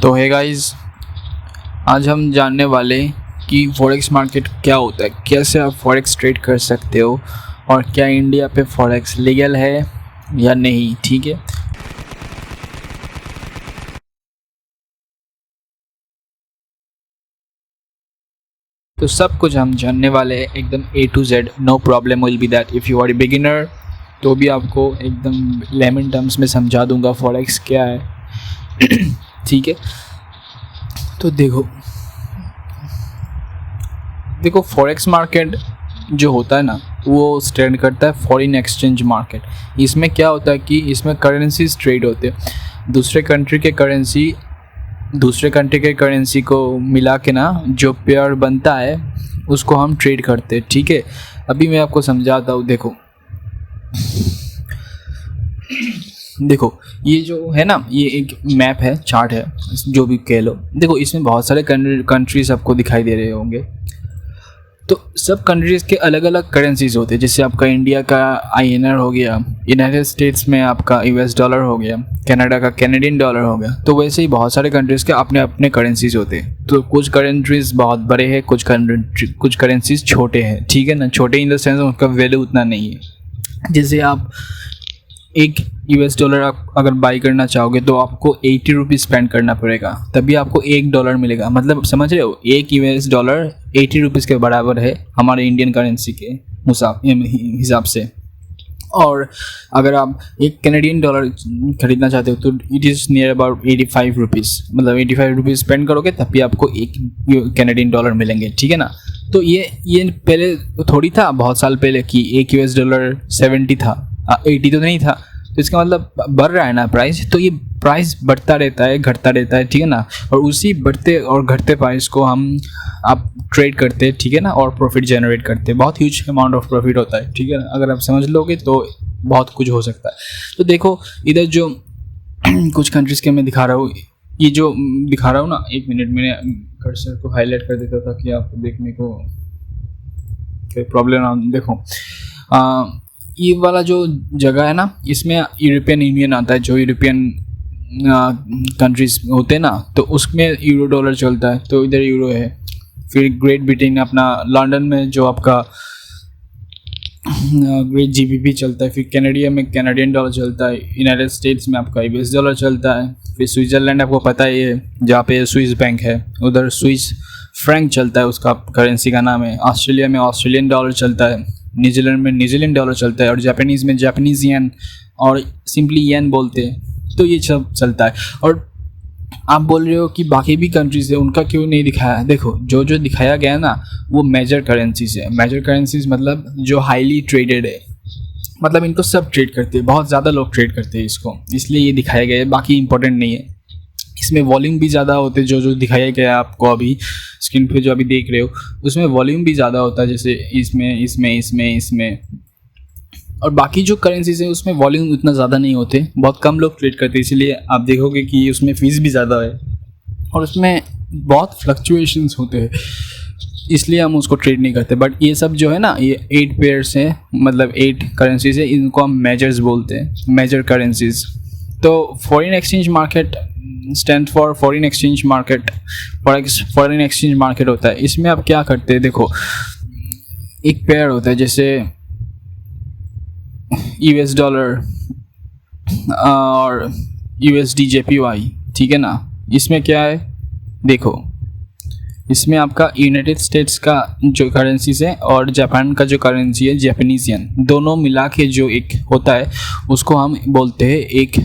तो है गाइस, आज हम जानने वाले कि फॉरेक्स मार्केट क्या होता है, कैसे आप फॉरेक्स ट्रेड कर सकते हो और क्या इंडिया पे फॉरेक्स लीगल है या नहीं। ठीक है, तो सब कुछ हम जानने वाले हैं एकदम A to Z। No problem will be that if you are a beginner, तो भी आपको एकदम लेमन टर्म्स में समझा दूंगा फॉरेक्स क्या है। ठीक है, तो देखो फॉरेक्स मार्केट जो होता है ना, वो स्टैंड करता है फॉरेन एक्सचेंज मार्केट। इसमें क्या होता है कि इसमें करेंसीज ट्रेड होते हैं। दूसरे कंट्री के करेंसी को मिला के ना जो पेयर बनता है उसको हम ट्रेड करते हैं। ठीक है, अभी मैं आपको समझाता हूँ। देखो ये जो है ना, ये एक मैप है, चार्ट है, जो भी कह लो। देखो इसमें बहुत सारे कंट्रीज आपको दिखाई दे रहे होंगे। तो सब कंट्रीज़ के अलग अलग करेंसीज होते हैं। जैसे आपका इंडिया का INR हो गया, यूनाइटेड स्टेट्स में आपका US डॉलर हो गया, कनाडा का कैनेडियन डॉलर हो गया। तो वैसे ही बहुत सारे कंट्रीज़ के अपने अपने करेंसीज होते हैं। तो कुछ करेंसीज बहुत बड़े हैं, कुछ करेंसीज छोटे हैं। ठीक है ना, छोटे इन द सेंस उनका वैल्यू उतना नहीं है। जैसे आप एक US डॉलर आप अगर बाई करना चाहोगे तो आपको 80 रुपीज़ स्पेंड करना पड़ेगा, तभी आपको $1 मिलेगा। मतलब समझ रहे हो, एक US डॉलर 80 रुपीज़ के बराबर है हमारे इंडियन करेंसी के हिसाब से। और अगर आप एक कैनेडियन डॉलर खरीदना चाहते हो तो it is near about 85 rupees. मतलब 85 रुपीज़ स्पेंड करोगे तभी आपको एक कैनेडियन डॉलर मिलेंगे। ठीक है ना, तो ये पहले थोड़ी था, बहुत साल पहले कि एक US डॉलर 70 था, 80 तो नहीं था। तो इसका मतलब बढ़ रहा है ना प्राइस, तो ये प्राइस बढ़ता रहता है, घटता रहता है। ठीक है ना, और उसी बढ़ते और घटते प्राइस को आप ट्रेड करते हैं। ठीक है ना, और प्रॉफिट जनरेट करते हैं। बहुत ह्यूज अमाउंट ऑफ प्रॉफिट होता है। ठीक है ना, अगर आप समझ लोगे तो बहुत कुछ हो सकता है। तो देखो इधर जो कुछ कंट्रीज़ के मैं दिखा रहा हूँ, ये जो दिखा रहा हूँ ना, एक मिनट मैंने कर्सर को हाईलाइट कर देता था कि आपको देखने को कोई प्रॉब्लम ना। देखो ये वाला जो जगह है ना, इसमें यूरोपियन यूनियन आता है। जो यूरोपियन कंट्रीज होते हैं ना, तो उसमें यूरो डॉलर चलता है, तो इधर यूरो है। फिर ग्रेट ब्रिटेन अपना लंदन में जो आपका ग्रेट GBP चलता है। फिर कनाडिया में कैनेडियन डॉलर चलता है। यूनाइटेड स्टेट्स में आपका US डॉलर चलता है। फिर स्विट्ज़रलैंड आपको पता ही है, जहाँ पे स्विस बैंक है, उधर स्विस फ्रैंक चलता है, उसका करेंसी का नाम है। ऑस्ट्रेलिया में ऑस्ट्रेलियन डॉलर चलता है। न्यूजीलैंड में न्यूजीलैंड डॉलर चलता है। और जापानीज़ में जापानीज़ येन, और सिंपली येन बोलते हैं। तो ये सब चलता है। और आप बोल रहे हो कि बाकी भी कंट्रीज़ है, उनका क्यों नहीं दिखाया? देखो जो जो दिखाया गया ना, वो मेजर करेंसीज है। मेजर करेंसीज मतलब जो हाईली ट्रेडेड है, मतलब इनको सब ट्रेड करते हैं, बहुत ज़्यादा लोग ट्रेड करते हैं इसको, इसलिए ये दिखाया गया है। बाकी इंपॉर्टेंट नहीं है। इसमें वॉल्यूम भी ज़्यादा होते हैं। जो दिखाया गया है आपको अभी स्क्रीन पे जो अभी देख रहे हो, उसमें वॉल्यूम भी ज़्यादा होता है। जैसे इसमें और बाकी जो करेंसीज हैं उसमें वॉल्यूम उतना ज़्यादा नहीं होते, बहुत कम लोग ट्रेड करते हैं। इसलिए आप देखोगे कि उसमें फ़ीस भी ज़्यादा है और उसमें बहुत फ्लक्चुएशंस होते हैं, इसलिए हम उसको ट्रेड नहीं करते। बट ये सब जो है ना, ये 8 पेयर्स हैं, मतलब 8 करेंसीज है, इनको हम मेजर्स बोलते हैं, मेजर करेंसीज। तो foreign exchange market stand for foreign exchange market, foreign exchange market होता है। इसमें आप क्या करते हैं, देखो एक पेयर होता है, जैसे US डॉलर और USD JPY। ठीक है ना, इसमें क्या है, देखो इसमें आपका यूनाइटेड स्टेट्स का जो करेंसी है और जापान का जो करेंसी है जापानीज येन, दोनों मिला के जो एक होता है उसको हम बोलते हैं एक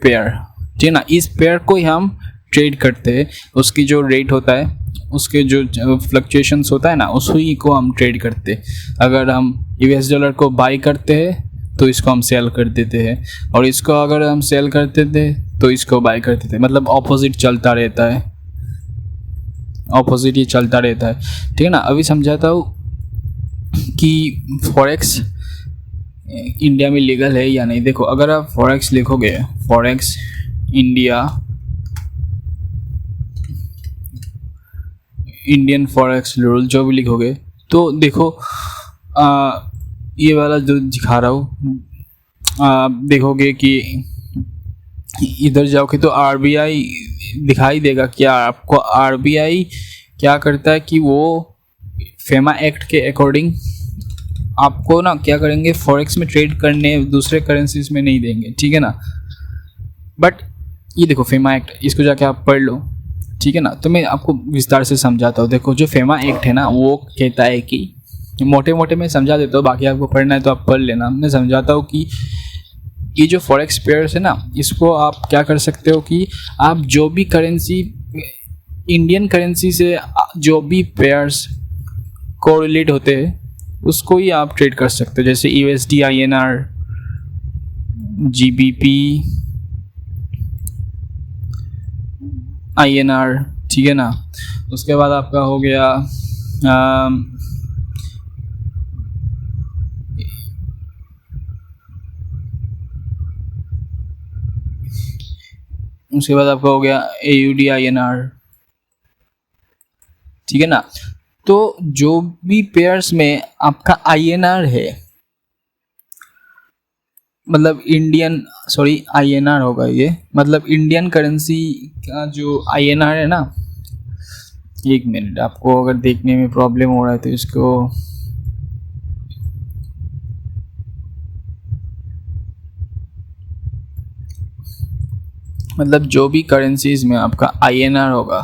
पेयर। ठीक है ना, इस पेयर को ही हम ट्रेड करते हैं। उसकी जो रेट होता है, उसके जो फ्लक्चुएशंस होता है ना, उसी को हम ट्रेड करते हैं। अगर हम US डॉलर को बाई करते हैं तो इसको हम सेल कर देते हैं, और इसको अगर हम सेल करते थे तो इसको बाई करते थे। मतलब ऑपोजिट चलता रहता है, ऑपोजिट ही चलता रहता है। ठीक है ना, अभी समझाता हूँ कि फॉरेक्स इंडिया में लीगल है या नहीं। देखो अगर आप फॉरेक्स लिखोगे, forex India, Indian forex rule जो भी लिखोगे, तो देखो ये वाला जो दिखा रहा हूँ, आप देखोगे कि इधर जाओगे तो आरबीआई दिखाई देगा। क्या आपको आरबीआई क्या करता है कि वो फेमा एक्ट के अकॉर्डिंग आपको ना क्या करेंगे, फॉरेक्स में ट्रेड करने दूसरे करेंसीज में नहीं देंगे, ठीक है ना। बट ये देखो फेमा एक्ट, इसको जाके आप पढ़ लो, ठीक है ना। तो मैं आपको विस्तार से समझाता हूँ। देखो जो फेमा एक्ट है ना, वो कहता है कि मोटे मोटे में समझा देता हूँ, बाकी आपको पढ़ना है तो आप पढ़ लेना। मैं समझाता हूँ कि ये जो फॉरेक्स पेयर्स है ना, इसको आप क्या कर सकते हो कि आप जो भी करेंसी, इंडियन करेंसी से जो भी पेयर्स कोरिलेट होते हैं उसको ही आप ट्रेड कर सकते हो। जैसे यूएसडी, आईएनआर, जीबीपी, आईएनआर, ठीक है ना। उसके बाद आपका हो गया उसके बाद आपका हो गया AUD, INR, ठीक है ना। तो जो भी पेयर्स में आपका INR है, मतलब इंडियन, सॉरी INR होगा ये, मतलब इंडियन करेंसी का जो INR है ना। एक मिनट, आपको अगर देखने में प्रॉब्लम हो रहा है तो इसको मतलब जो भी करेंसीज में आपका INR होगा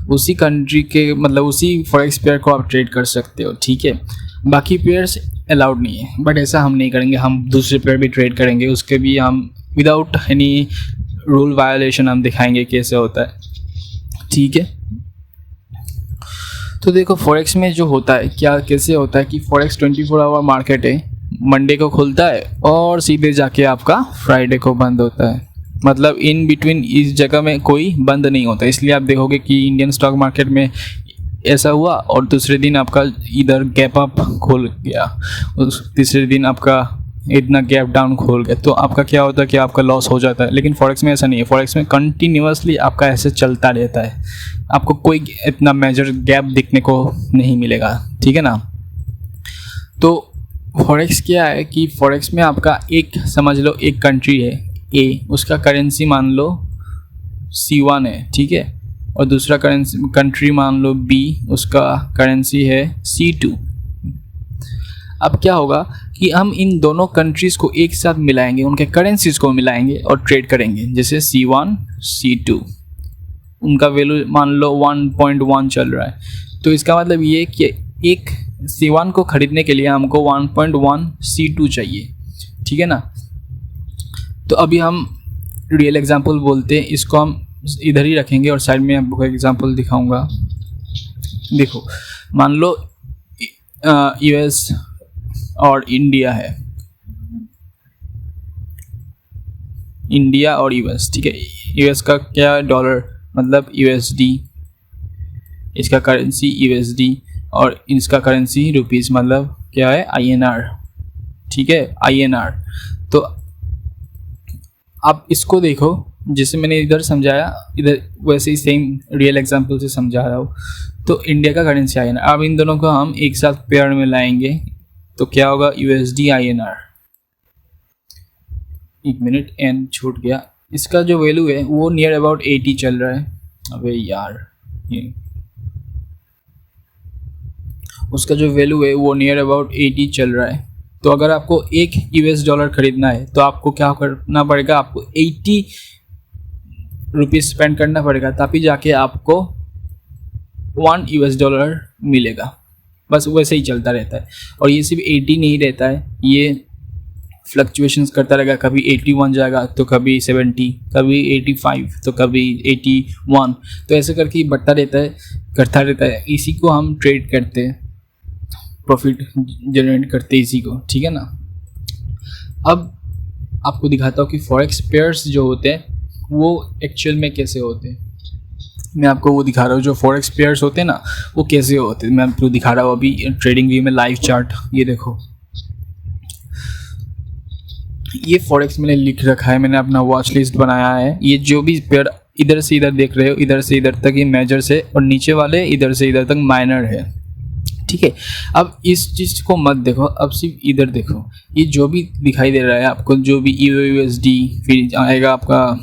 उसी कंट्री के, मतलब उसी फॉरेक्स पेयर को आप ट्रेड कर सकते हो, ठीक है। बाकी पेयर्स अलाउड नहीं है, बट ऐसा हम नहीं करेंगे। हम दूसरे पेयर भी ट्रेड करेंगे, उसके भी हम विदाउट एनी रूल वायोलेशन हम दिखाएंगे कैसे होता है, ठीक है। तो देखो फॉरेक्स में जो होता है क्या, कैसे होता है कि फॉरेक्स 24 आवर मार्केट है। मंडे को खुलता है और सीधे जाके आपका फ्राइडे को बंद होता है। मतलब इन बिटवीन इस जगह में कोई बंद नहीं होता। इसलिए आप देखोगे कि इंडियन स्टॉक मार्केट में ऐसा हुआ और दूसरे दिन आपका इधर गैप अप खोल गया, उस तीसरे दिन आपका इतना गैप डाउन खोल गया, तो आपका क्या होता है कि आपका लॉस हो जाता है। लेकिन फॉरेक्स में ऐसा नहीं है। फॉरेक्स में कंटिन्यूअसली आपका ऐसे चलता रहता है, आपको कोई इतना मेजर गैप दिखने को नहीं मिलेगा, ठीक है ना। तो फॉरेक्स क्या है कि फॉरेक्स में आपका एक, समझ लो एक कंट्री है ए, उसका करेंसी मान लो C1 है, ठीक है। और दूसरा कंट्री मान लो B, उसका करेंसी है C2। अब क्या होगा कि हम इन दोनों कंट्रीज़ को एक साथ मिलाएंगे, उनके करेंसीज को मिलाएंगे और ट्रेड करेंगे। जैसे C1, C2, उनका वैल्यू मान लो 1.1 चल रहा है, तो इसका मतलब ये कि एक C1 को ख़रीदने के लिए हमको 1.1 C2 चाहिए, ठीक है ना। तो अभी हम रियल एग्जांपल बोलते हैं, इसको हम इधर ही रखेंगे और साइड में आपको एग्जांपल दिखाऊंगा। देखो मान लो US और इंडिया है, इंडिया और US, ठीक है। US का क्या, डॉलर, मतलब USD, इसका करेंसी USD और इसका करेंसी रुपीस, मतलब क्या है INR, ठीक है, INR। तो आप इसको देखो, जैसे मैंने इधर समझाया, इधर वैसे ही सेम रियल एग्जांपल से समझा रहा हूँ। तो इंडिया का करेंसी INR, अब इन दोनों को हम एक साथ पेयर में लाएंगे तो क्या होगा, USD INR। एक मिनट, एन छूट गया। इसका जो वैल्यू है वो नियर अबाउट 80 चल रहा है। अबे यार, ये उसका जो वैल्यू है वो नियर अबाउट 80 चल रहा है। तो अगर आपको एक US डॉलर खरीदना है तो आपको क्या करना पड़ेगा, आपको 80 रुपीज़ स्पेंड करना पड़ेगा, तभी जाके आपको 1 US डॉलर मिलेगा। बस वैसे ही चलता रहता है। और ये सिर्फ 80 नहीं रहता है, ये फ्लक्चुएशंस करता रहेगा। कभी 81 जाएगा तो कभी 70, कभी 85 तो कभी 81, तो ऐसे करके बढ़ता रहता है, करता रहता है। इसी को हम ट्रेड करते हैं, प्रॉफिट जनरेट करते हैं इसी को, ठीक है ना। अब आपको दिखाता हूँ कि फॉरेक्स पेयर्स जो होते हैं वो एक्चुअल में कैसे होते हैं। मैं आपको वो दिखा रहा हूँ, जो फॉरेक्स पेयर्स होते हैं ना वो कैसे होते हैं, मैं आपको दिखा रहा हूँ अभी ट्रेडिंग व्यू में लाइव चार्ट। ये देखो, ये फॉरेक्स मैंने लिख रखा है, मैंने अपना वॉच लिस्ट बनाया है। ये जो भी पेयर इधर से इधर देख रहे हो, इधर से इधर तक ये मेजर्स है और नीचे वाले इधर से इधर तक माइनर है, ठीक है। अब इस चीज़ को मत देखो, अब सिर्फ इधर देखो, ये जो भी दिखाई दे रहा है आपको, जो भी USD, फिर आएगा आपका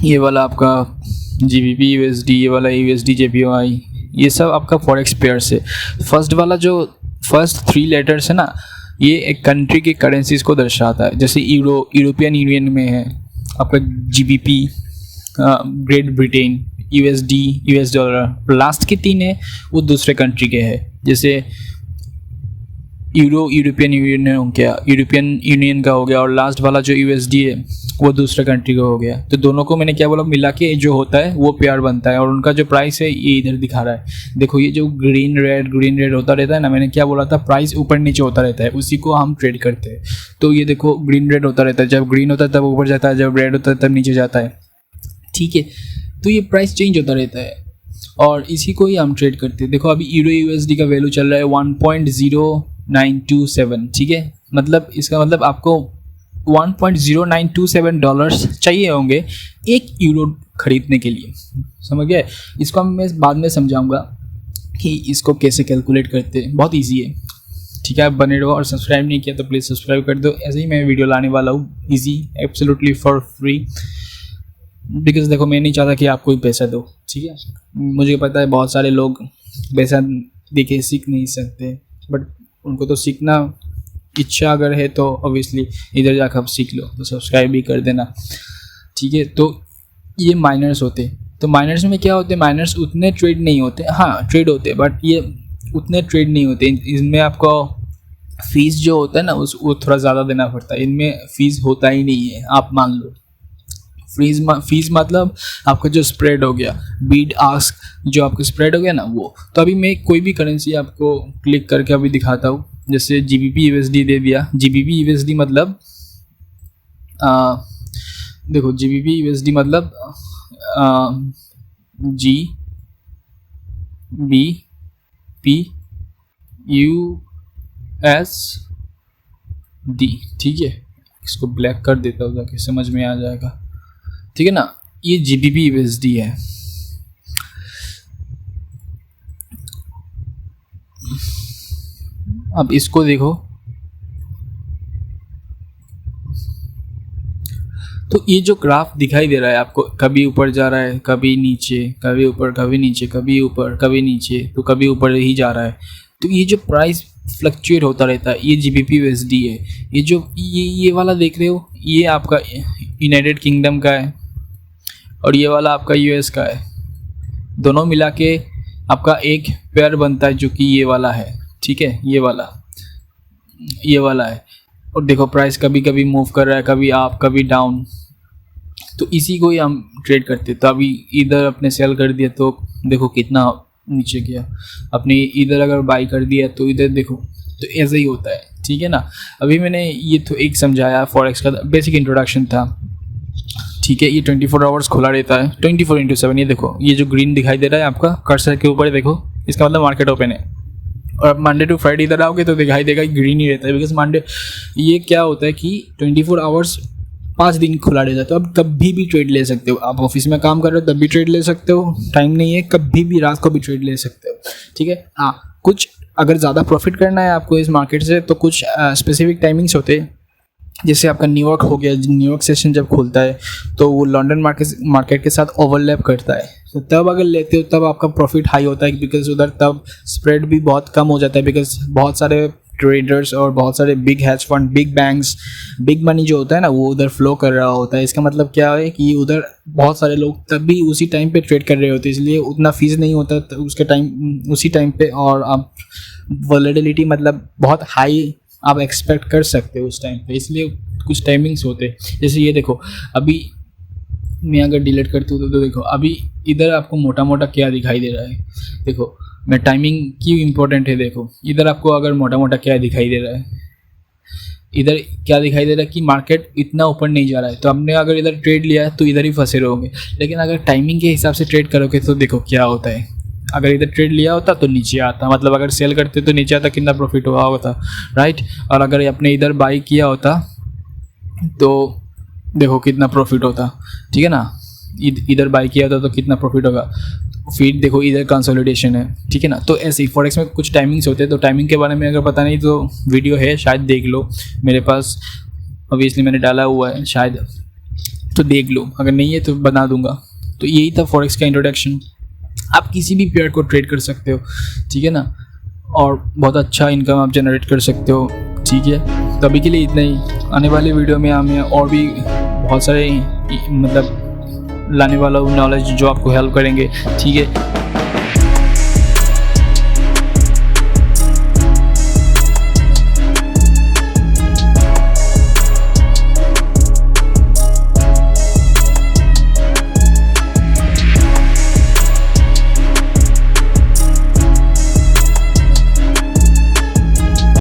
ये वाला आपका GBP USD, ये वाला USD JPY, ये सब आपका फॉरेक्स पेयर्स है। फर्स्ट वाला जो फर्स्ट 3 लेटर्स है ना, ये एक कंट्री की करेंसीज को दर्शाता है। जैसे यूरोपियन यूनियन में है आपका GBP, great Britain, USD, US dollar. Last के 3 है वो दूसरे कंट्री के हैं, जैसे यूरोपियन यूनियन का हो गया, और लास्ट वाला जो USD है वो दूसरे कंट्री का हो गया। तो दोनों को मैंने क्या बोला, मिला के जो होता है वो पेयर बनता है, और उनका जो प्राइस है ये इधर दिखा रहा है। देखो ये जो ग्रीन रेड होता रहता है ना, मैंने क्या बोला था, प्राइस ऊपर नीचे होता रहता है, उसी को हम ट्रेड करते हैं। तो ये देखो ग्रीन रेड होता रहता है, जब ग्रीन होता है तब ऊपर जाता है, जब रेड होता है तब नीचे जाता है, ठीक है। तो ये प्राइस चेंज होता रहता है और इसी को ही हम ट्रेड करते हैं। देखो अभी यूरो USD का वैल्यू चल रहा है 1.0927, ठीक है। मतलब इसका मतलब आपको 1.0927 डॉलर्स चाहिए होंगे एक यूरो खरीदने के लिए, समझ गए। इसको मैं बाद में समझाऊंगा कि इसको कैसे कैलकुलेट करते हैं, बहुत ईजी है, ठीक है। आप बने रहो, और सब्सक्राइब नहीं किया तो प्लीज़ सब्सक्राइब कर दो। ऐसे ही मैं वीडियो लाने वाला हूँ, easy, absolutely for free, because देखो मैं नहीं चाहता कि आप कोई पैसा दो, ठीक है। मुझे पता है बहुत सारे लोग पैसा दे के सीख नहीं सकते, बट उनको तो सीखना इच्छा अगर है तो ऑब्वियसली इधर जाकर आप सीख लो, तो सब्सक्राइब भी कर देना, ठीक है। तो ये माइनर्स होते, तो माइनर्स में क्या होते हैं, माइनर्स उतने ट्रेड नहीं होते, हाँ ट्रेड होते, बट ये उतने ट्रेड नहीं होते। इसमें आपको फीस जो होता है ना वो थोड़ा ज़्यादा देना पड़ता है, इनमें फ़ीस होता ही नहीं है, आप मान लो। फीस मतलब आपका जो स्प्रेड हो गया, बीड आस्क जो आपका स्प्रेड हो गया ना वो। तो अभी मैं कोई भी करेंसी आपको क्लिक करके अभी दिखाता हूँ, जैसे GBP USD दे दिया। GBP USD मतलब देखो GBP USD मतलब GBP USD, ठीक है। इसको ब्लैक कर देता हूँ ताकि समझ में आ जाएगा, ठीक है ना। ये GBP USD है। अब इसको देखो, तो ये जो ग्राफ दिखाई दे रहा है आपको, कभी ऊपर जा रहा है, कभी नीचे, कभी ऊपर, कभी नीचे, कभी ऊपर, कभी नीचे, तो कभी ऊपर ही जा रहा है। तो ये जो प्राइस फ्लक्चुएट होता रहता है, ये GBP USD है। ये जो ये वाला देख रहे हो, ये आपका यूनाइटेड किंगडम का है, और ये वाला आपका US का है। दोनों मिला के आपका एक पेयर बनता है जो कि ये वाला है, ठीक है। ये वाला है, और देखो प्राइस कभी कभी मूव कर रहा है, कभी अप कभी डाउन, तो इसी को ही हम ट्रेड करते। तो अभी इधर अपने सेल कर दिया तो देखो कितना नीचे गया, अपने इधर अगर बाई कर दिया तो इधर देखो, तो ऐसे ही होता है, ठीक है ना। अभी मैंने ये तो एक समझाया, फॉरेक्स का बेसिक इंट्रोडक्शन था, ठीक है। ये 24 आवर्स खुला रहता है, 24/7। ये देखो ये जो ग्रीन दिखाई दे रहा है आपका कर्सर के ऊपर, देखो इसका मतलब मार्केट ओपन है। और आप मंडे टू फ्राइडे इधर आओगे तो दिखाई देगा ग्रीन ही रहता है, बिकॉज मंडे ये क्या होता है कि 24 आवर्स 5 दिन खुला रहता है। तो आप कभी भी ट्रेड ले सकते हो, आप ऑफिस में काम कर रहे हो तब भी ट्रेड ले सकते हो, टाइम नहीं है कभी भी रात को भी ट्रेड ले सकते हो, ठीक है। हाँ, कुछ अगर ज़्यादा प्रॉफिट करना है आपको इस मार्केट से तो कुछ स्पेसिफिक टाइमिंग्स होते हैं। जैसे आपका न्यूयॉर्क हो गया, न्यूयॉर्क सेशन जब खुलता है तो वो लंदन मार्केट के साथ ओवरलैप करता है, तो तब अगर लेते हो तब आपका प्रॉफिट हाई होता है, बिकॉज उधर तब स्प्रेड भी बहुत कम हो जाता है, बिकॉज बहुत सारे ट्रेडर्स और बहुत सारे big has fund, big banks, big money जो होता है ना वो उधर फ्लो कर रहा होता है। इसका मतलब क्या है कि उधर बहुत सारे लोग तब भी उसी टाइम पे ट्रेड कर रहे होते हैं, इसलिए उतना फीस नहीं होता उसके उसी टाइम पे, और आप वोलेटिलिटी मतलब बहुत हाई आप एक्सपेक्ट कर सकते हो उस टाइम पे, इसलिए कुछ टाइमिंग्स होते हैं। जैसे ये देखो, अभी मैं अगर डिलीट करती हूँ तो देखो अभी इधर आपको मोटा मोटा क्या दिखाई दे रहा है, देखो मैं टाइमिंग क्यों इम्पोर्टेंट है, देखो इधर आपको अगर मोटा मोटा क्या दिखाई दे रहा है, इधर क्या दिखाई दे रहा है कि मार्केट इतना ऊपर नहीं जा रहा है, तो हमने अगर इधर ट्रेड लिया है तो इधर ही फंसे रहोगे। लेकिन अगर टाइमिंग के हिसाब से ट्रेड करोगे तो देखो क्या होता है, अगर इधर ट्रेड लिया होता तो नीचे आता, मतलब अगर सेल करते तो नीचे आता, कितना प्रॉफिट हुआ होता, राइट। और अगर आपने इधर बाई किया होता तो देखो कितना प्रॉफिट होता, ठीक है ना। इधर बाई किया था तो कितना प्रॉफिट होगा, फिर देखो इधर कंसोलिडेशन है, ठीक है ना। तो ऐसे ही फॉरेक्स में कुछ टाइमिंग्स होते हैं, तो टाइमिंग के बारे में अगर पता नहीं तो वीडियो है, शायद देख लो, मेरे पास ऑब्वियसली मैंने डाला हुआ है शायद, तो देख लो, अगर नहीं है तो बना दूंगा। तो यही था फॉरेक्स का इंट्रोडक्शन। आप किसी भी पेयर को ट्रेड कर सकते हो, ठीक है ना, और बहुत अच्छा इनकम आप जनरेट कर सकते हो, ठीक है। तो अभी के लिए इतना ही। आने वाले वीडियो में हमें और भी बहुत सारे मतलब लाने वाला नॉलेज जो आपको हेल्प करेंगे, ठीक है।